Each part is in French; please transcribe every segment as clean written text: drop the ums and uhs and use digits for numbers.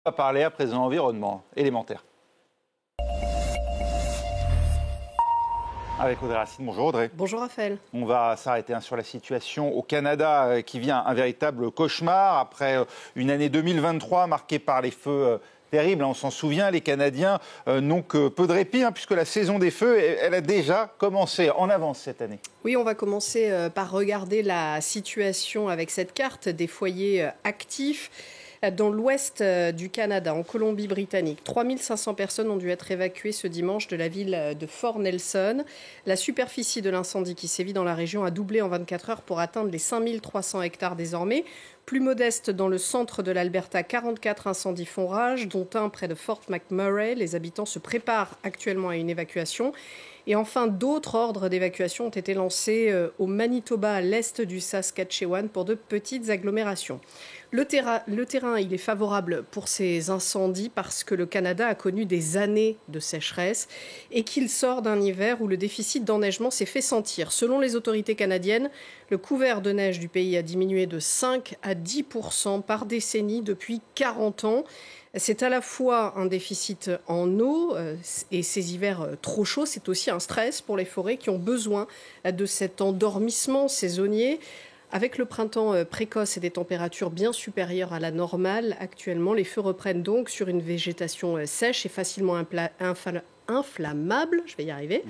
On va parler à présent environnement élémentaire. Avec Audrey Racine. Bonjour Audrey. Bonjour Raphaël. On va s'arrêter sur la situation au Canada qui vient un véritable cauchemar après une année 2023 marquée par les feux terribles. On s'en souvient, les Canadiens n'ont que peu de répit puisque la saison des feux, elle a déjà commencé en avance cette année. Oui, on va commencer par regarder la situation avec cette carte des foyers actifs. Dans l'ouest du Canada, en Colombie-Britannique, 3500 personnes ont dû être évacuées ce dimanche de la ville de Fort Nelson. La superficie de l'incendie qui sévit dans la région a doublé en 24 heures pour atteindre les 5300 hectares désormais. Plus modeste, dans le centre de l'Alberta, 44 incendies font rage, dont un près de Fort McMurray. Les habitants se préparent actuellement à une évacuation. Et enfin, d'autres ordres d'évacuation ont été lancés au Manitoba, à l'est du Saskatchewan, pour de petites agglomérations. Le terrain, il est favorable pour ces incendies parce que le Canada a connu des années de sécheresse et qu'il sort d'un hiver où le déficit d'enneigement s'est fait sentir. Selon les autorités canadiennes, le couvert de neige du pays a diminué de 5 à 10% par décennie depuis 40 ans. C'est à la fois un déficit en eau et ces hivers trop chauds, c'est aussi un stress pour les forêts qui ont besoin de cet endormissement saisonnier. Avec le printemps précoce et des températures bien supérieures à la normale, actuellement, les feux reprennent donc sur une végétation sèche et facilement inflammable. Je vais y arriver.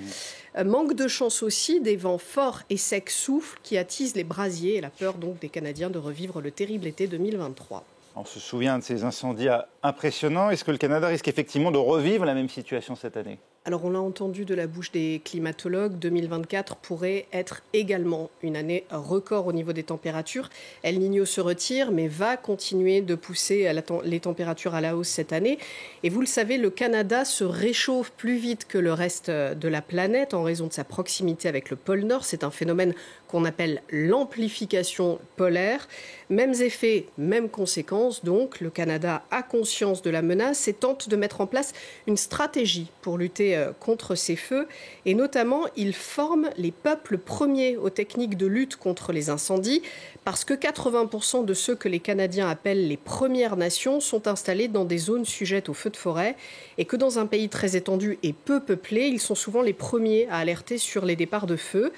Manque de chance aussi, des vents forts et secs soufflent qui attisent les brasiers et la peur donc des Canadiens de revivre le terrible été 2023. On se souvient de ces incendies impressionnants. Est-ce que le Canada risque effectivement de revivre la même situation cette année ? Alors on l'a entendu de la bouche des climatologues, 2024 pourrait être également une année record au niveau des températures. El Niño se retire mais va continuer de pousser les températures à la hausse cette année. Et vous le savez, le Canada se réchauffe plus vite que le reste de la planète en raison de sa proximité avec le pôle Nord. C'est un phénomène qu'on appelle l'amplification polaire. Mêmes effets, mêmes conséquences. Donc le Canada a conscience de la menace et tente de mettre en place une stratégie pour lutter contre ces feux, et notamment il forme les peuples premiers aux techniques de lutte contre les incendies, parce que 80% de ceux que les Canadiens appellent les Premières Nations sont installés dans des zones sujettes aux feux de forêt, et que dans un pays très étendu et peu peuplé, ils sont souvent les premiers à alerter sur les départs de feu.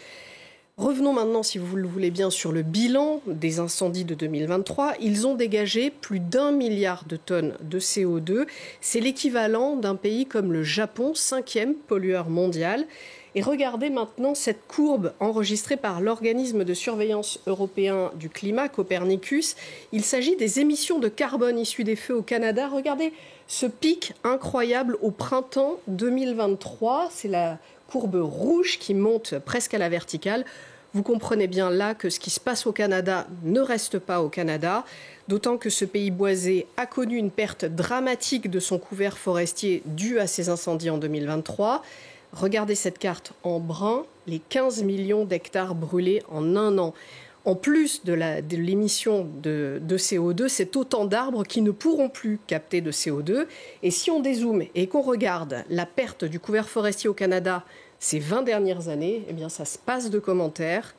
Revenons maintenant, si vous le voulez bien, sur le bilan des incendies de 2023. Ils ont dégagé plus d'1 milliard de tonnes de CO2. C'est l'équivalent d'un pays comme le Japon, 5e pollueur mondial. Et regardez maintenant cette courbe enregistrée par l'organisme de surveillance européen du climat, Copernicus. Il s'agit des émissions de carbone issues des feux au Canada. Regardez ce pic incroyable au printemps 2023. C'est la courbe rouge qui monte presque à la verticale. Vous comprenez bien là que ce qui se passe au Canada ne reste pas au Canada, d'autant que ce pays boisé a connu une perte dramatique de son couvert forestier due à ces incendies en 2023. Regardez cette carte en brun, les 15 millions d'hectares brûlés en un an. En plus de l'émission de CO2, c'est autant d'arbres qui ne pourront plus capter de CO2. Et si on dézoome et qu'on regarde la perte du couvert forestier au Canada ces 20 dernières années, eh bien ça se passe de commentaires.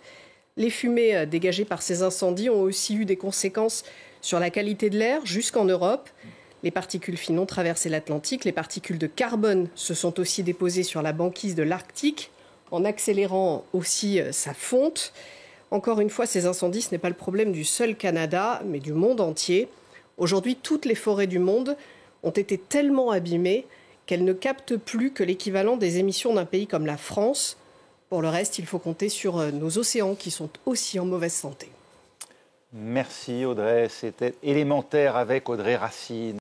Les fumées dégagées par ces incendies ont aussi eu des conséquences sur la qualité de l'air jusqu'en Europe. Les particules fines ont traversé l'Atlantique. Les particules de carbone se sont aussi déposées sur la banquise de l'Arctique, en accélérant aussi sa fonte. Encore une fois, ces incendies, ce n'est pas le problème du seul Canada, mais du monde entier. Aujourd'hui, toutes les forêts du monde ont été tellement abîmées qu'elles ne captent plus que l'équivalent des émissions d'un pays comme la France. Pour le reste, il faut compter sur nos océans qui sont aussi en mauvaise santé. Merci Audrey, c'était élémentaire avec Audrey Racine.